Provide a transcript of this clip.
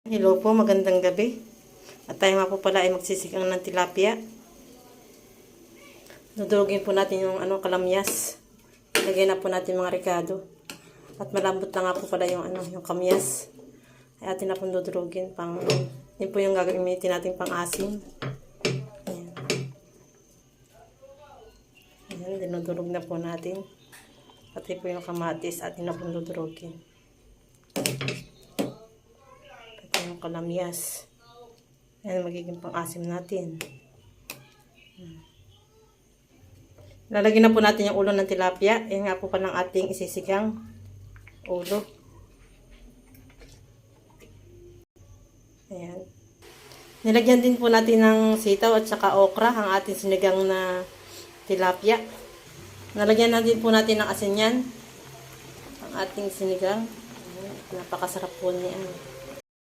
Hello po, magandang gabi. At tayo nga po pala ay magsisigang ng tilapia. Dudurugin po natin yung kalamyas. Lagyan na po natin mga ricado. At malambot na nga po pala yung yung kamyas. Ay atin na po dudurugin yun po yung gagamitin natin pang asim. Ayan. Ayan, dinudurog na po natin. Pati po yung kamatis atin na po dudurugin. Yung kalamyas. Ayan, magiging pang-asim natin. Lalagyan na po natin yung ulo ng tilapia. Ayan nga po pa ng ating isisigang ulo. Ayan. Nilagyan din po natin ng sitaw at saka okra ang ating sinigang na tilapia. Nalagyan na din po natin ng asin yan. Ang ating sinigang. Ayan, napakasarap po niya.